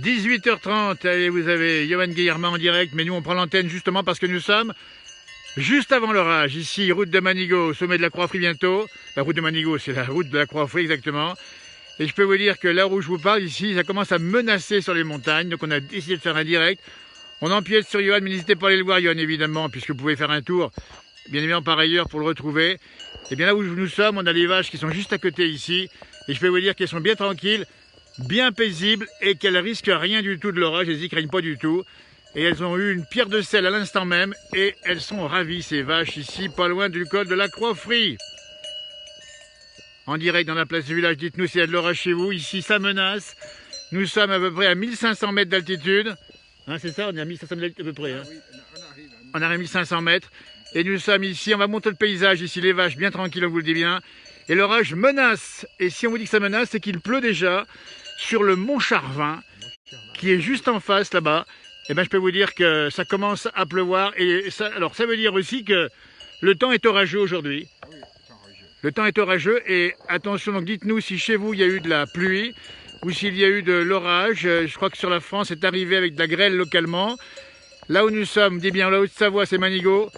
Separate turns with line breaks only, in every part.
18h30, allez, vous avez Johan Guillermin en direct, mais nous on prend l'antenne justement parce que nous sommes juste avant l'orage. Ici, route de Manigot, au sommet de la Croix-Frie bientôt. La route de Manigot, c'est la route de la Croix-Frie exactement. Et je peux vous dire que là où je vous parle, ici, ça commence à menacer sur les montagnes. Donc on a décidé de faire un direct. On empiète sur Johan, mais n'hésitez pas à aller le voir, Johan, évidemment, puisque vous pouvez faire un tour, bien évidemment par ailleurs, pour le retrouver. Et bien là où nous sommes, on a les vaches qui sont juste à côté ici. Et je peux vous dire qu'elles sont bien tranquilles, bien paisibles et qu'elles risquent rien du tout de l'orage. Elles y craignent pas du tout. Et elles ont eu une pierre de sel à l'instant même. Et elles sont ravies, ces vaches, ici, pas loin du col de la Croix-Frie. En direct dans la place du village, dites-nous s'il y a de l'orage chez vous. Ici, ça menace. Nous sommes à peu près à 1500 mètres d'altitude. Hein, c'est ça, on est à 1500 mètres à peu près. Hein.
Oui,
On arrive à 1500 mètres. Et nous sommes ici, on va montrer le paysage. Ici, les vaches bien tranquilles, on vous le dit bien. Et l'orage menace. Et si on vous dit que ça menace, c'est qu'il pleut déjà sur le mont Charvin, qui est juste en face là-bas. Et bien, je peux vous dire que ça commence à pleuvoir. Et ça, alors, ça veut dire aussi que le temps est orageux aujourd'hui. Le temps est orageux et attention, donc dites-nous si chez vous il y a eu de la pluie ou s'il y a eu de l'orage. Je crois que sur la France c'est arrivé avec de la grêle localement. Là où nous sommes, dis bien la Haute-Savoie, c'est Manigot,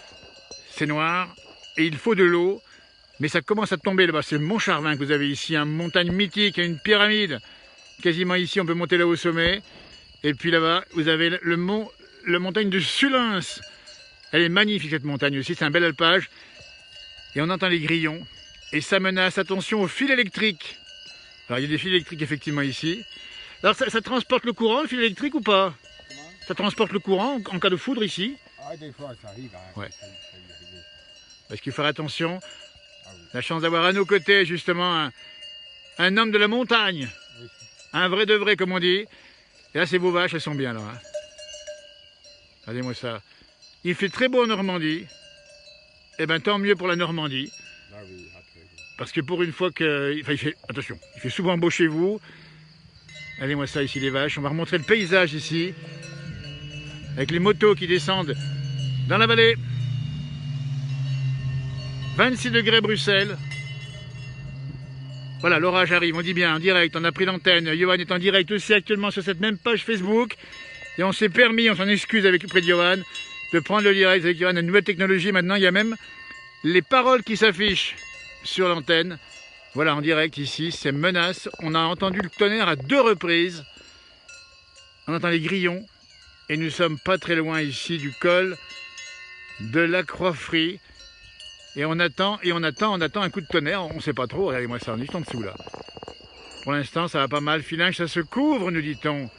c'est noir et il faut de l'eau. Mais ça commence à tomber là-bas, c'est le Mont Charvin que vous avez ici, une montagne mythique, une pyramide. Quasiment ici, on peut monter là au sommet. Et puis là-bas, vous avez la montagne de Sulins. Elle est magnifique cette montagne aussi, c'est un bel alpage. Et on entend les grillons. Et ça menace, attention aux fils électriques. Alors il y a des fils électriques effectivement ici. Alors ça transporte le courant, le fil électrique ou pas?
Comment?
Ça transporte le courant en cas de foudre ici?
Ah, des fois ça arrive. Hein.
Ouais.
Ça y arrive.
Parce qu'il faut faire attention.
Ah oui.
La chance d'avoir à nos côtés justement un homme de la montagne.
Oui.
Un vrai de vrai comme on dit. Et là c'est vos vaches, elles sont bien là. Hein. Regardez-moi ça. Il fait très beau en Normandie. Eh bien tant mieux pour la Normandie.
Ah oui, ah, très bien.
Parce que pour une fois que... Enfin, attention, il fait souvent beau chez vous. Allez-moi ça ici les vaches. On va remontrer le paysage ici. Avec les motos qui descendent dans la vallée. 26 degrés Bruxelles. Voilà, l'orage arrive, on dit bien, en direct. On a pris l'antenne. Johan est en direct aussi actuellement sur cette même page Facebook. Et on s'est permis, on s'en excuse auprès de Johan, de prendre le direct avec Johan. Une nouvelle technologie maintenant, il y a même les paroles qui s'affichent sur l'antenne. Voilà, en direct ici, c'est menace. On a entendu le tonnerre à 2 reprises. On entend les grillons. Et nous sommes pas très loin ici du col de la Croix-Frie. Et on attend un coup de tonnerre. On ne sait pas trop. Regardez-moi ça, on est juste en dessous là. Pour l'instant, ça va pas mal. Filinge, ça se couvre, nous dit-on.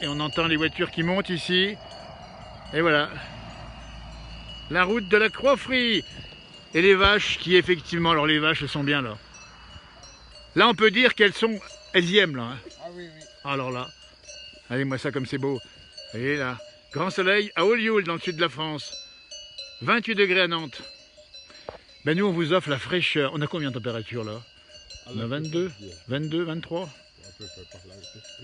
Et on entend les voitures qui montent ici. Et voilà. La route de la Croix-Frie. Et les vaches qui effectivement, alors les vaches elles sont bien là. Là on peut dire elles y aiment là. Hein.
Ah oui, oui.
Alors là, allez-moi ça comme c'est beau. Vous voyez là, grand soleil à Olioul dans le sud de la France. 28 degrés à Nantes. Ben nous on vous offre la fraîcheur. On a combien de température là? On a 22, 22, 23.
À peu près par là.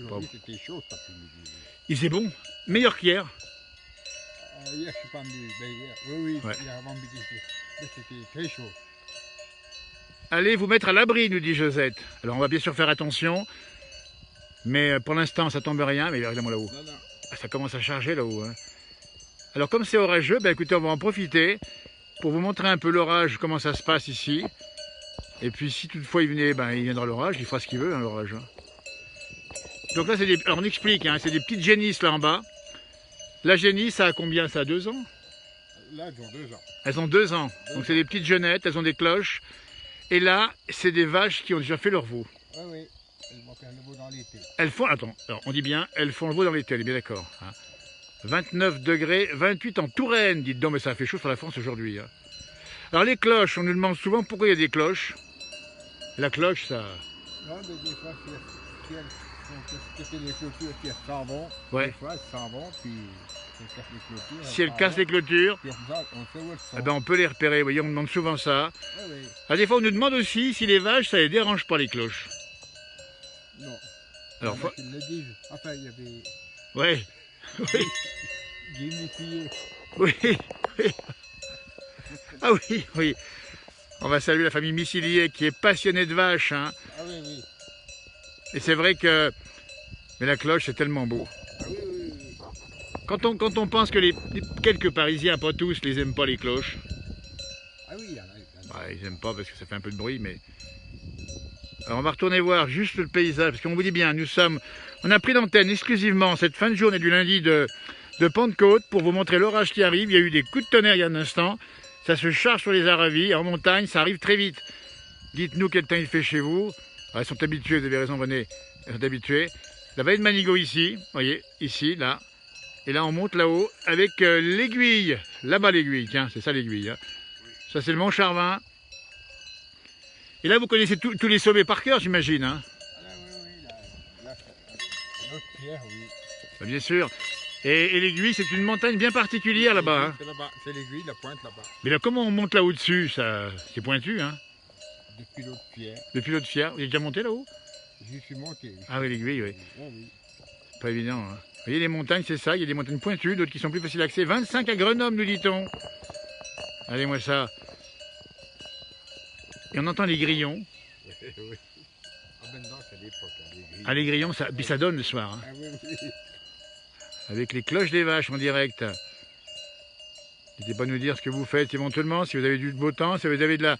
Aujourd'hui c'était chaud cet après-midi.
Il c'est bon, meilleur qu'hier.
Hier je suis pas venu, mais hier, oui,
Ouais.
hier avant midi, mais c'était très chaud.
Allez vous mettre à l'abri, nous dit Josette. Alors on va bien sûr faire attention. Mais pour l'instant ça tombe rien. Mais regardez-moi là-haut.
Non, non.
Ah, ça commence à charger là-haut. Hein. Alors comme c'est orageux, ben écoutez, on va en profiter pour vous montrer un peu l'orage, comment ça se passe ici. Et puis si toutefois il venait, ben il viendra l'orage, il fera ce qu'il veut, hein, l'orage. Hein. Donc là c'est des... Alors on explique, hein, c'est des petites génisses là en bas. La génisse, ça a combien? Ça a 2 ans?
Là ils ont 2 ans.
Elles ont 2 ans. Donc c'est des petites jeunettes, elles ont des cloches. Et là, c'est des vaches qui ont déjà fait leur veau.
Oui, oui. Elles vont faire le veau dans l'été.
Elles font, attends, alors on dit bien, elles font le veau dans l'été, elle est bien d'accord. Hein. 29 degrés, 28 en Touraine, dites donc, mais ça a fait chaud sur la France aujourd'hui. Hein. Alors les cloches, on nous demande souvent pourquoi il y a des cloches. La cloche, ça...
Non, mais des fois, si elles font casser les clôtures, puis elles s'en vont.
Ouais.
Des fois, elles s'en vont, puis elles cassent les clôtures.
Si elles cassent les clôtures,
Puis on sait où elles sont.
eh ben, on peut les repérer, vous voyez, on nous demande souvent ça.
Oui, oui.
Alors des fois, on nous demande aussi si les vaches, ça les dérange pas les cloches.
Non.
Alors,
Il y en a qui le disent. Enfin, il y avait
ouais, oui,
Jimmy Fillet.
oui, oui. Ah oui, oui. On va saluer la famille Missilier qui est passionnée de vaches. Hein.
Ah oui, oui.
Et c'est vrai que Mais la cloche, c'est tellement beau.
Ah oui, oui, oui.
Quand on pense que quelques Parisiens, pas tous, les aiment pas les cloches.
Ah oui, il y en a.
Bah, ils aiment pas parce que ça fait un peu de bruit, mais... Alors on va retourner voir juste le paysage, parce qu'on vous dit bien, on a pris l'antenne exclusivement cette fin de journée du lundi de Pentecôte pour vous montrer l'orage qui arrive. Il y a eu des coups de tonnerre il y a un instant. Ça se charge sur les Aravis. En montagne, ça arrive très vite. Dites-nous quel temps il fait chez vous. Alors, ils sont habitués, vous avez raison René, ils sont habitués. La vallée de Manigot ici, vous voyez, ici, là. Et là on monte là-haut avec l'aiguille. Là-bas l'aiguille, tiens, c'est ça l'aiguille. Hein. Ça c'est le Mont Charvin. Et là vous connaissez tous les sommets par cœur, j'imagine. Hein.
Ah là, oui, oui, l'autre pierre, oui.
Bah, bien sûr. Et l'aiguille, c'est une montagne bien particulière là-bas. Hein.
C'est là-bas, c'est l'aiguille, la pointe là-bas.
Mais là, comment on monte là au-dessus? Ça, c'est pointu, hein?
Depuis l'autre pierre.
Depuis l'autre pierre. Vous êtes déjà monté là-haut?
J'y suis monté.
Ah oui, l'aiguille, oui.
Oui, oui.
Pas évident. Hein. Vous voyez, les montagnes, c'est ça. Il y a des montagnes pointues, d'autres qui sont plus faciles d'accès. 25 à Grenoble, nous dit-on. Allez, moi ça. Et on entend les grillons.
Oui. Ah ben non, c'est l'époque, hein, les grilles.
Ah, les grillons, ça, puis ça donne le soir. Hein.
Ah oui, oui.
Avec les cloches des vaches en direct. N'hésitez pas à nous dire ce que vous faites éventuellement, si vous avez du beau temps, si vous avez de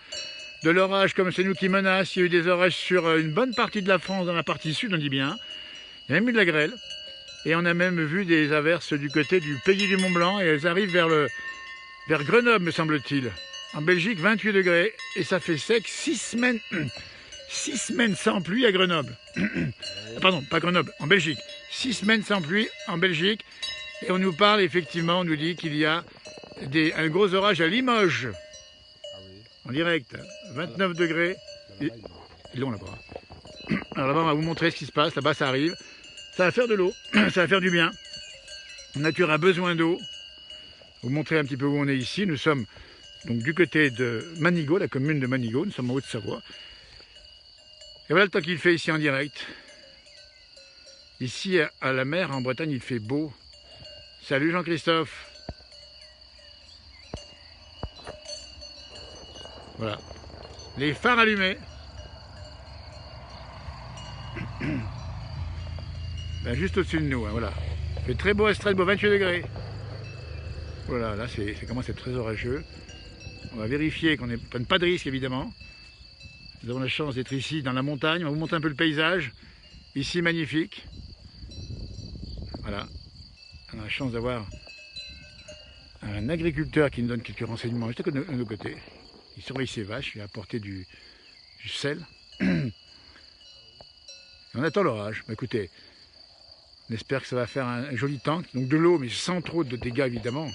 l'orage comme c'est nous qui menace. Il y a eu des orages sur une bonne partie de la France, dans la partie sud, on dit bien. Il y a même eu de la grêle. Et on a même vu des averses du côté du pays du Mont-Blanc. Et elles arrivent vers Grenoble, me semble-t-il. En Belgique, 28 degrés. Et ça fait sec 6 semaines. 6 semaines sans pluie à Grenoble. Pardon, pas Grenoble, en Belgique. 6 semaines sans pluie en Belgique. Et on nous parle, effectivement, on nous dit qu'il y a un gros orage à Limoges.
Ah oui.
En direct, 29 degrés.
Là-bas,
Ils l'ont là-bas. Alors là-bas, on va vous montrer ce qui se passe. Là-bas, ça arrive. Ça va faire de l'eau. Ça va faire du bien. La nature a besoin d'eau. Vous montrer un petit peu où on est ici. Nous sommes donc du côté de Manigot, la commune de Manigot. Nous sommes en Haute-Savoie. Et voilà le temps qu'il fait ici en direct. Ici, à la mer, en Bretagne, il fait beau. Salut Jean-Christophe. Voilà. Les phares allumés. Ben, juste au-dessus de nous, hein, voilà. Il fait très beau à Strasbourg, 28 degrés. Voilà, là, ça commence à être très orageux. On va vérifier qu'on ne prenne pas de risque, évidemment. Nous avons la chance d'être ici, dans la montagne. On va vous montrer un peu le paysage. Ici, magnifique. Voilà. On a la chance d'avoir un agriculteur qui nous donne quelques renseignements juste de nos côtés. Il surveille ses vaches, il a apporté du sel. Et on attend l'orage. Écoutez, on espère que ça va faire un joli temps. Donc de l'eau, mais sans trop de dégâts, évidemment.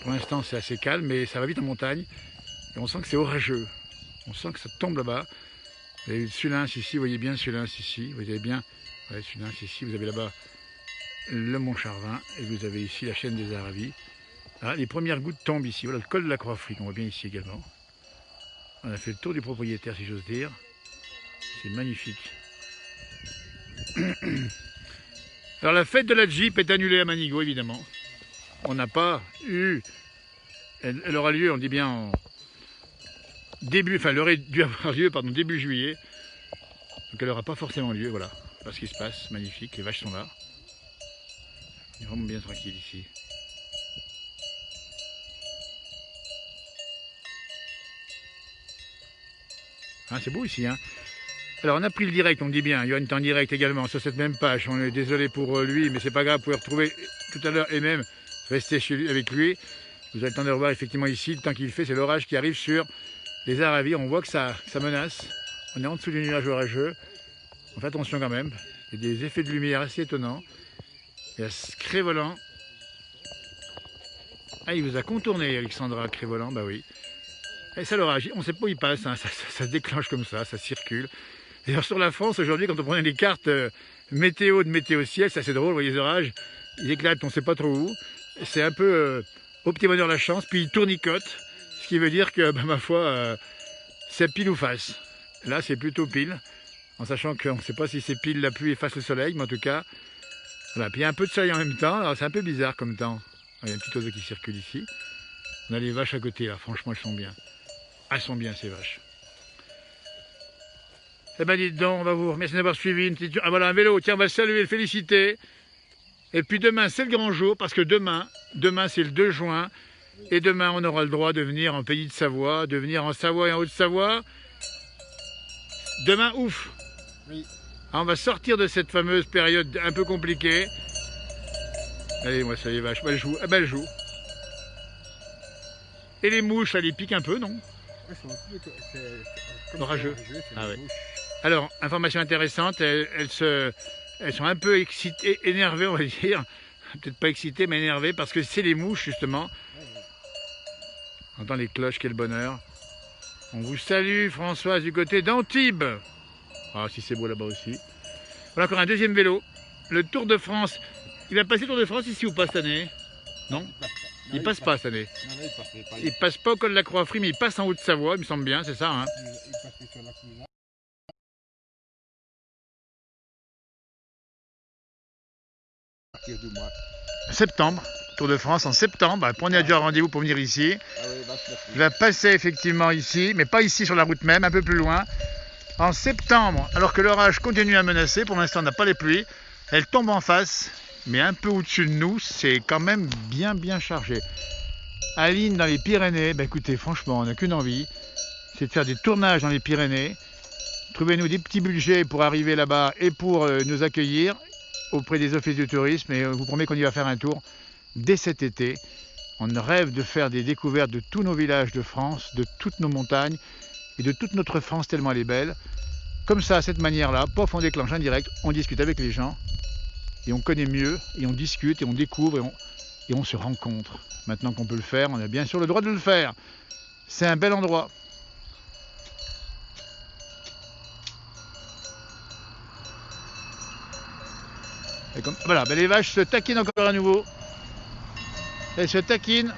Pour l'instant, c'est assez calme, mais ça va vite en montagne. Et on sent que c'est orageux. On sent que ça tombe là-bas. Vous avez Sulins ici, vous voyez bien Sulins ici. Vous avez bien Sulins ici. Vous avez là-bas le Mont Charvin. Et vous avez ici la chaîne des Aravis. Ah, les premières gouttes tombent ici. Voilà le col de la Croix-Afrique, on voit bien ici également. On a fait le tour du propriétaire, si j'ose dire. C'est magnifique. Alors la fête de la Jeep est annulée à Manigot, évidemment. On n'a pas eu... Elle aura lieu, on dit bien, en début... Enfin, elle aurait dû avoir lieu, pardon, début juillet. Donc elle n'aura pas forcément lieu, voilà. Voilà ce qui se passe, magnifique. Les vaches sont là. On est vraiment bien tranquille ici. Hein, c'est beau ici, hein. Alors on a pris le direct, on dit bien, Johan est en direct également sur cette même page. On est désolé pour lui, mais c'est pas grave, vous pouvez retrouver tout à l'heure et même rester chez lui, avec lui. Vous avez le temps de revoir effectivement ici, le temps qu'il fait, c'est l'orage qui arrive sur les Aravis. On voit que ça menace. On est en dessous du nuage orageux. On fait attention quand même. Il y a des effets de lumière assez étonnants. Il y a ce Crévolant. Ah, il vous a contourné, Alexandra Crévolant, bah oui. Et ça l'orage, on ne sait pas où il passe, hein. Ça se déclenche comme ça circule. D'ailleurs sur la France aujourd'hui, quand on prenait les cartes météo de météo ciel, c'est assez drôle, vous voyez les orages, ils éclatent, on ne sait pas trop où. C'est un peu au petit bonheur la chance, puis ils tournicotent, ce qui veut dire que, bah, ma foi, c'est pile ou face. Là c'est plutôt pile, en sachant qu'on ne sait pas si c'est pile la pluie et face le soleil, mais en tout cas, voilà. Puis il y a un peu de soleil en même temps, alors c'est un peu bizarre comme temps. Il y a un petit oiseau qui circule ici. On a les vaches à côté là, franchement elles sont bien. Elles sont bien ces vaches. Eh ben dites donc, on va vous remercier d'avoir suivi une petite... Ah voilà, un vélo, tiens, on va le saluer, le féliciter. Et puis demain, c'est le grand jour, parce que demain c'est le 2 juin. Et demain, on aura le droit de venir en pays de Savoie, de venir en Savoie et en Haute-Savoie. Demain, ouf.
Oui.
Ah, on va sortir de cette fameuse période un peu compliquée. Allez, moi, ça y est, vache, elle joue. Ah ben, elle joue. Et les mouches, ça les pique un peu, non?
C'est
Orageux. Ah
ouais.
ouais. Alors, information intéressante, elles sont un peu excitées, énervées, on va dire. Peut-être pas excitées, mais énervées, parce que c'est les mouches, justement. On entend les cloches, quel bonheur. On vous salue, Françoise, du côté d'Antibes. Ah, si c'est beau là-bas aussi. Voilà encore un deuxième vélo. Le Tour de France. Il va passer le Tour de France ici ou pas cette année? Non? Il passe pas cette année. Il passe pas au col de la Croix-Frie, mais il passe en Haute-Savoie, il me semble bien, c'est ça, hein?
Il passait sur la couleur. À partir du mois.
Septembre, Tour de France en septembre. Prenez déjà rendez-vous pour venir ici.
Ah oui,
Il va passer effectivement ici, mais pas ici sur la route même, un peu plus loin. En septembre, alors que l'orage continue à menacer, pour l'instant on n'a pas les pluies, elle tombe en face, mais un peu au-dessus de nous, c'est quand même bien chargé. Aline dans les Pyrénées, ben écoutez, franchement, on n'a qu'une envie, c'est de faire des tournages dans les Pyrénées. Trouvez-nous des petits budgets pour arriver là-bas et pour nous accueillir auprès des offices du tourisme, et je vous promets qu'on y va faire un tour dès cet été. On rêve de faire des découvertes de tous nos villages de France, de toutes nos montagnes et de toute notre France tellement elle est belle. Comme ça, à cette manière-là, pof, on déclenche un direct, on discute avec les gens et on connaît mieux et on discute et on découvre et on se rencontre. Maintenant qu'on peut le faire, on a bien sûr le droit de le faire. C'est un bel endroit. Et comme, voilà, ben les vaches se taquinent encore à nouveau. Elles se taquinent.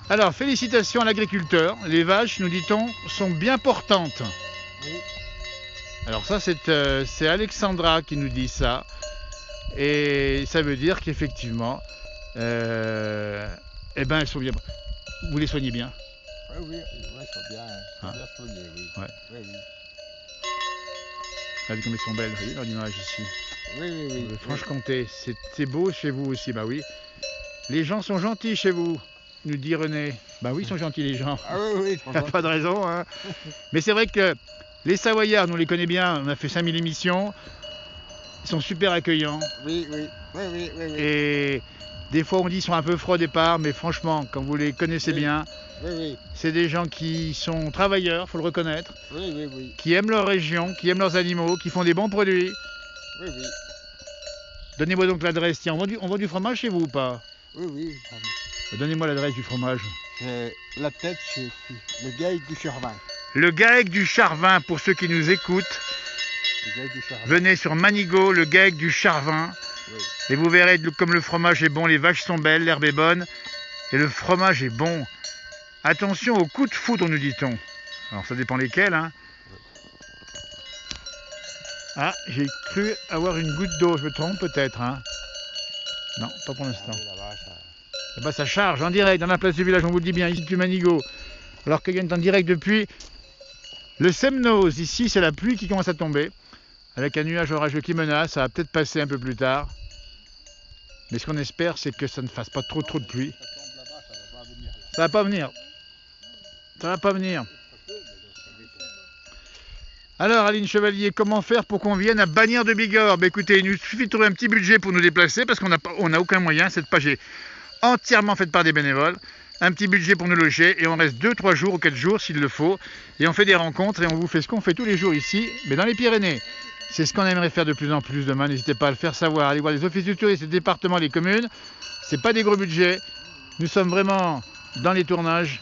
Alors, félicitations à l'agriculteur. Les vaches, nous dit-on, sont bien portantes.
Oui.
Alors ça, c'est Alexandra qui nous dit ça. Et ça veut dire qu'effectivement, eh ben, elles sont bien. Vous les soignez bien?
Oui, ils sont bien soignés, oui.
Ouais.
Oui, oui.
Regardez comme elles sont belles, vous voyez, dans l'image ici.
Oui.
Franche-Comté, c'est beau chez vous aussi, bah oui. Les gens sont gentils chez vous, nous dit René. Bah oui, ils sont gentils les gens.
Ah oui,
Il n'y a pas de raison. Hein. Mais c'est vrai que les Savoyards, nous on les connaît bien, on a fait 5000 émissions. Ils sont super accueillants.
Oui.
Et des fois on dit qu'ils sont un peu froids au départ, mais franchement, quand vous les connaissez bien, c'est des gens qui sont travailleurs, faut le reconnaître.
Oui.
Qui aiment leur région, qui aiment leurs animaux, qui font des bons produits.
Oui.
Donnez-moi donc l'adresse. Tiens, on vend du fromage chez vous ou pas?
Oui.
Donnez-moi l'adresse du fromage.
C'est la tête chez le GAEC du Charvin.
Le GAEC du Charvin, pour ceux qui nous écoutent.
Le GAEC du Charvin.
Venez sur Manigot, le GAEC du Charvin.
Oui.
Et vous verrez comme le fromage est bon, les vaches sont belles, l'herbe est bonne. Et le fromage est bon. Attention aux coups de foudre, nous dit-on. Alors ça dépend lesquels, hein. Ah, j'ai cru avoir une goutte d'eau, je me trompe peut-être, hein. Non, pas pour l'instant. Là-bas, ça charge en direct dans la place du village, on vous le dit bien, ici du Manigot. Alors qu'ils viennent en direct depuis le Semnoz. Ici, c'est la pluie qui commence à tomber. Avec un nuage orageux qui menace, ça va peut-être passer un peu plus tard. Mais ce qu'on espère, c'est que ça ne fasse pas trop de pluie. Ça va pas venir. Ça va pas venir. Alors, Aline Chevalier, comment faire pour qu'on vienne à Bagnères de Bigorre? Écoutez, il nous suffit de trouver un petit budget pour nous déplacer parce qu'on n'a aucun moyen. Cette page est entièrement faite par des bénévoles. Un petit budget pour nous loger et on reste 2-3 jours ou 4 jours s'il le faut. Et on fait des rencontres et on vous fait ce qu'on fait tous les jours ici, mais dans les Pyrénées. C'est ce qu'on aimerait faire de plus en plus demain. N'hésitez pas à le faire savoir. Allez voir les offices du tourisme, les départements, les communes. C'est pas des gros budgets. Nous sommes vraiment dans les tournages,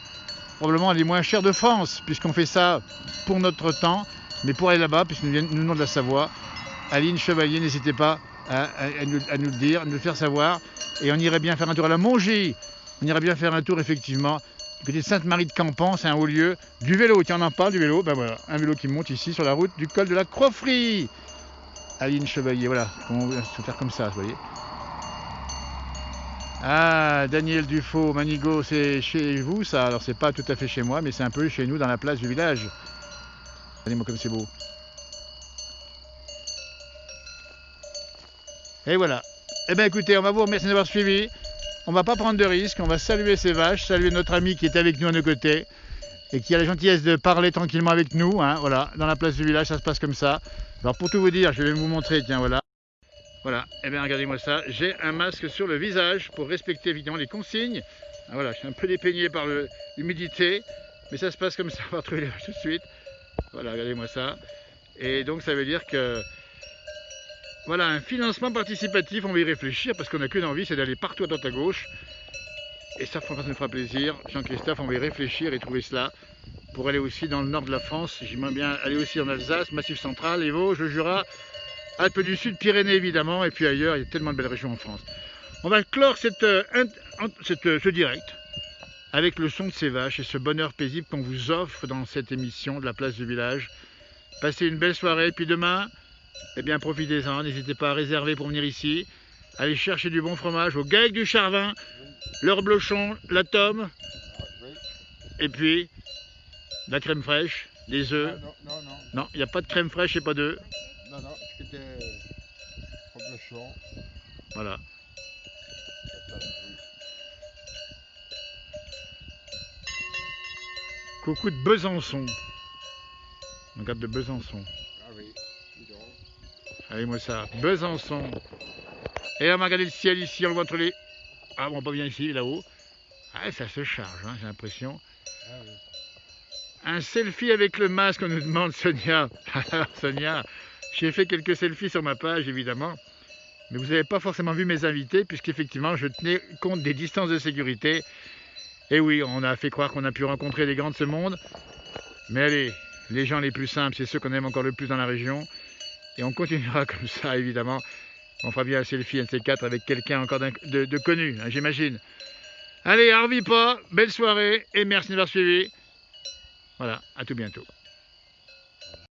probablement les moins chers de France, puisqu'on fait ça pour notre temps. Mais pour aller là-bas, puisque nous venons de la Savoie, Aline Chevalier, n'hésitez pas à nous le dire, à nous le faire savoir. Et on irait bien faire un tour à la Mongie. On irait bien faire un tour, effectivement, du côté de Sainte-Marie de Campan, c'est un haut lieu. Du vélo, tiens, on en parle du vélo. Ben voilà, un vélo qui monte ici sur la route du col de la Croix-Frie. Aline Chevalier, voilà, on va se faire comme ça, vous voyez. Ah, Daniel Dufaux, Manigot, c'est chez vous ça. Alors c'est pas tout à fait chez moi, mais c'est un peu chez nous dans la place du village. Regardez-moi comme c'est beau. Et voilà. Eh bien écoutez, on va vous remercier d'avoir suivi. On va pas prendre de risques, on va saluer ces vaches, saluer notre ami qui est avec nous à nos côtés et qui a la gentillesse de parler tranquillement avec nous. Hein, voilà, dans la place du village, ça se passe comme ça. Alors pour tout vous dire, je vais vous montrer, tiens, voilà. Voilà, et bien regardez-moi ça, j'ai un masque sur le visage pour respecter évidemment les consignes. Ah, voilà, je suis un peu dépeigné par l'humidité, mais ça se passe comme ça, on va retrouver les vaches tout de suite. Voilà, regardez-moi ça. Et donc ça veut dire que voilà, un financement participatif, on va y réfléchir parce qu'on n'a qu'une envie, c'est d'aller partout à droite à gauche. Et ça nous fera plaisir. Jean-Christophe, on va y réfléchir et trouver cela pour aller aussi dans le nord de la France. J'aimerais bien aller aussi en Alsace, Massif central, les Vosges, le Jura, Alpes du Sud, Pyrénées évidemment, et puis ailleurs, il y a tellement de belles régions en France. On va clore ce direct avec le son de ces vaches et ce bonheur paisible qu'on vous offre dans cette émission de la place du village. Passez une belle soirée, puis demain, eh bien profitez-en, n'hésitez pas à réserver pour venir ici. Allez chercher du bon fromage au GAEC du Charvin, leur blochon, la tome, et puis la crème fraîche, des œufs. Non, il n'y a pas de crème fraîche et pas d'œufs.
Non, c'était blochon.
Voilà. Coucou de Besançon. On regarde de Besançon.
Ah oui, dis donc.
Allez, moi ça, Besançon. Et là, on va regarder le ciel ici, on le voit entre les... Ah bon, pas bien ici, là-haut. Ah, ça se charge, hein, j'ai l'impression.
Ah oui.
Un selfie avec le masque, on nous demande, Sonia. Alors, Sonia, j'ai fait quelques selfies sur ma page, évidemment. Mais vous n'avez pas forcément vu mes invités, puisqu'effectivement, je tenais compte des distances de sécurité. Et oui, on a fait croire qu'on a pu rencontrer les grands de ce monde. Mais allez, les gens les plus simples, c'est ceux qu'on aime encore le plus dans la région. Et on continuera comme ça, évidemment. On fera bien un selfie, un de ces quatre, avec quelqu'un encore de connu, hein, j'imagine. Allez, Harvey pas, belle soirée, et merci d'avoir suivi. Voilà, à tout bientôt.